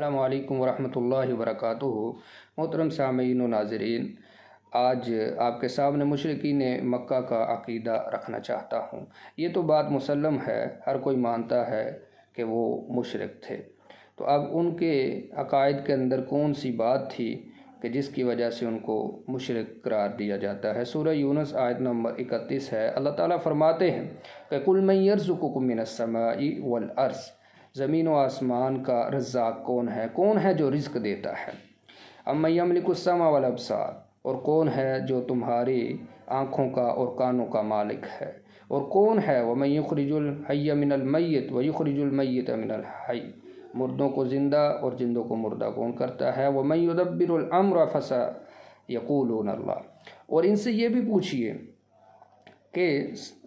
السلام علیکم ورحمۃ اللہ وبرکاتہ۔ محترم سامعین و ناظرین، آج آپ کے سامنے مشرکین مکہ کا عقیدہ رکھنا چاہتا ہوں۔ یہ تو بات مسلم ہے، ہر کوئی مانتا ہے کہ وہ مشرک تھے، تو اب ان کے عقائد کے اندر کون سی بات تھی کہ جس کی وجہ سے ان کو مشرک قرار دیا جاتا ہے؟ سورہ یونس آیت نمبر 31 ہے۔ اللہ تعالیٰ فرماتے ہیں کہ قُلْ مَن يَرْزُقُكُم مِّنَ السَّمَاءِ وَالْأَرْضِ، زمین و آسمان کا رزاق کون ہے جو رزق دیتا ہے؟ اَمَّن يَمْلِكُ السَّمْعَ وَالْأَبْصَارَ، اور کون ہے جو تمہاری آنکھوں کا اور کانوں کا مالک ہے؟ اور کون ہے وَمَن يُخْرِجُ الْحَيَّ مِنَ الْمَيِّتِ وَيُخْرِجُ الْمَيِّتَ مِنَ الْحَيِّ، مردوں کو زندہ اور زندوں کو مردہ کون کرتا ہے؟ وَمَن يُدَبِّرُ الْأَمْرَ فَسَيَقُولُونَ اللَّهُ، اور ان سے یہ بھی پوچھئے کہ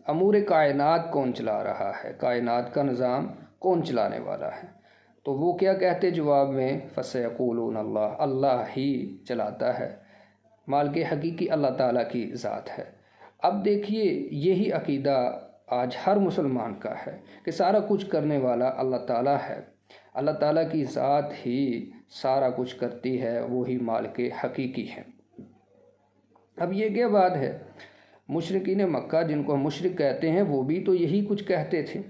امور کائنات کون چلا رہا ہے، کائنات کا نظام کون چلانے والا ہے؟ تو وہ کیا کہتے جواب میں؟ فَسَيَقُولُونَ اللَّهُ، اللہ ہی چلاتا ہے، مالک حقیقی اللہ تعالیٰ کی ذات ہے۔ اب دیکھیے، یہی عقیدہ آج ہر مسلمان کا ہے کہ سارا کچھ کرنے والا اللہ تعالیٰ ہے، اللہ تعالیٰ کی ذات ہی سارا کچھ کرتی ہے، وہی مالک حقیقی ہے۔ اب یہ کیا بات ہے؟ مشرکین مکہ، جن کو ہم مشرک کہتے ہیں، وہ بھی تو یہی کچھ کہتے تھے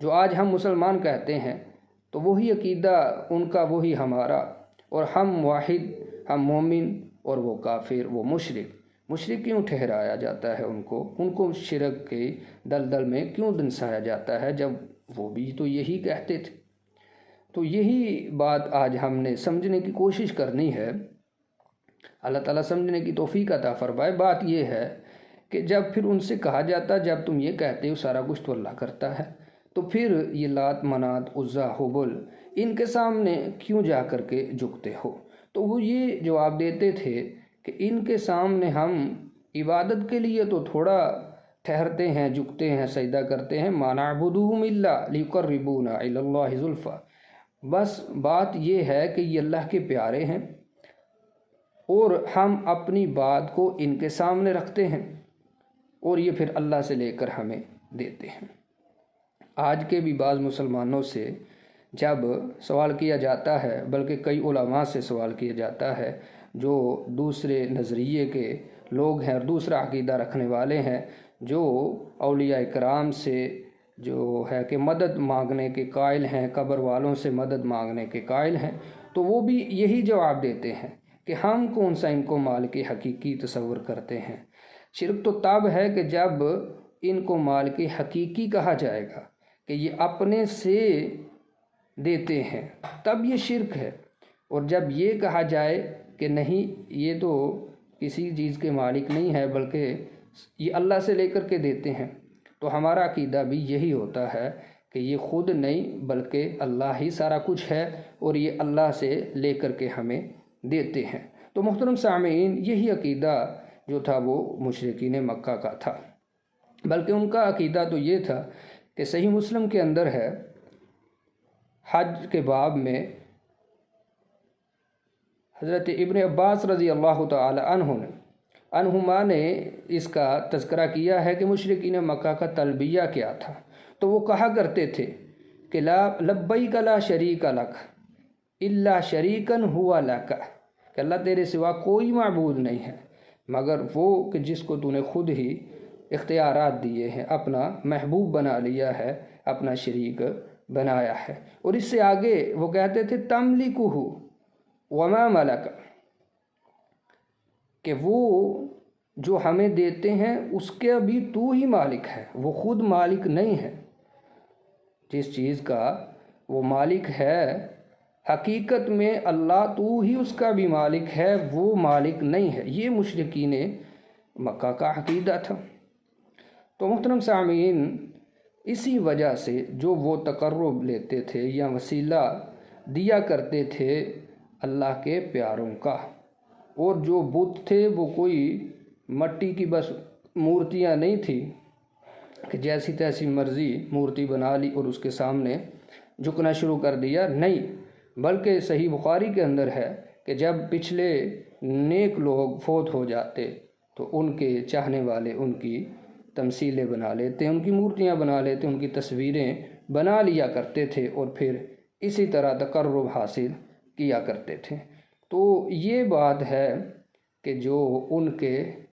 جو آج ہم مسلمان کہتے ہیں، تو وہی عقیدہ ان کا، وہی ہمارا، اور ہم واحد، ہم مومن اور وہ کافر، وہ مشرک کیوں ٹھہرایا جاتا ہے؟ ان کو شرک کے دلدل میں کیوں دنسایا جاتا ہے جب وہ بھی تو یہی کہتے تھے؟ تو یہی بات آج ہم نے سمجھنے کی کوشش کرنی ہے۔ اللہ تعالیٰ سمجھنے کی توفیق عطا فرمائے۔ بات یہ ہے کہ جب پھر ان سے کہا جاتا، جب تم یہ کہتے ہو سارا کچھ تو اللہ کرتا ہے، تو پھر یہ لات، منات، عزا، حبل، ان کے سامنے کیوں جا کر کے جھکتے ہو؟ تو وہ یہ جواب دیتے تھے کہ ان کے سامنے ہم عبادت کے لیے تو تھوڑا ٹھہرتے ہیں، جھکتے ہیں، سجدہ کرتے ہیں، مَا نَعْبُدُهُمْ إِلَّا لِيُقَرِّبُونَا إِلَى اللَّهِ زُلْفَىٰ، بس بات یہ ہے کہ یہ اللہ کے پیارے ہیں اور ہم اپنی بات کو ان کے سامنے رکھتے ہیں اور یہ پھر اللہ سے لے کر ہمیں دیتے ہیں۔ آج کے بھی بعض مسلمانوں سے جب سوال کیا جاتا ہے، بلکہ کئی علماء سے سوال کیا جاتا ہے جو دوسرے نظریے کے لوگ ہیں اور دوسرا عقیدہ رکھنے والے ہیں، جو اولیاء کرام سے جو ہے کہ مدد مانگنے کے قائل ہیں، قبر والوں سے مدد مانگنے کے قائل ہیں، تو وہ بھی یہی جواب دیتے ہیں کہ ہم کون سا ان کو مالک حقیقی تصور کرتے ہیں۔ شرک تو تب ہے کہ جب ان کو مالک حقیقی کہا جائے گا کہ یہ اپنے سے دیتے ہیں، تب یہ شرک ہے۔ اور جب یہ کہا جائے کہ نہیں، یہ تو کسی چیز کے مالک نہیں ہے بلکہ یہ اللہ سے لے کر کے دیتے ہیں، تو ہمارا عقیدہ بھی یہی ہوتا ہے کہ یہ خود نہیں بلکہ اللہ ہی سارا کچھ ہے اور یہ اللہ سے لے کر کے ہمیں دیتے ہیں۔ تو محترم سامعین، یہی عقیدہ جو تھا وہ مشرکین مکہ کا تھا، بلکہ ان کا عقیدہ تو یہ تھا کہ صحیح مسلم کے اندر ہے، حج کے باب میں حضرت ابن عباس رضی اللہ تعالی عنہما نے اس کا تذکرہ کیا ہے کہ مشرکین مکہ کا تلبیہ کیا تھا۔ تو وہ کہا کرتے تھے کہ لبیک لا شریک لک الا شریکن ہوا لک، کہ اللہ تیرے سوا کوئی معبود نہیں ہے مگر وہ کہ جس کو تو نے خود ہی اختیارات دیے ہیں، اپنا محبوب بنا لیا ہے، اپنا شریک بنایا ہے۔ اور اس سے آگے وہ کہتے تھے تملکہ وما ملک، کہ وہ جو ہمیں دیتے ہیں اس کے بھی تو ہی مالک ہے، وہ خود مالک نہیں ہے۔ جس چیز کا وہ مالک ہے، حقیقت میں اللہ تو ہی اس کا بھی مالک ہے، وہ مالک نہیں ہے۔ یہ مشرکین مکہ کا عقیدہ تھا۔ تو محترم سامعین، اسی وجہ سے جو وہ تقرب لیتے تھے یا وسیلہ دیا کرتے تھے اللہ کے پیاروں کا، اور جو بت تھے وہ کوئی مٹی کی بس مورتیاں نہیں تھی کہ جیسی تیسی مرضی مورتی بنا لی اور اس کے سامنے جھکنا شروع کر دیا، نہیں، بلکہ صحیح بخاری کے اندر ہے کہ جب پچھلے نیک لوگ فوت ہو جاتے تو ان کے چاہنے والے ان کی تمثیلیں بنا لیتے، ان کی مورتیاں بنا لیتے، ان کی تصویریں بنا لیا کرتے تھے اور پھر اسی طرح تقرب حاصل کیا کرتے تھے۔ تو یہ بات ہے کہ جو ان کے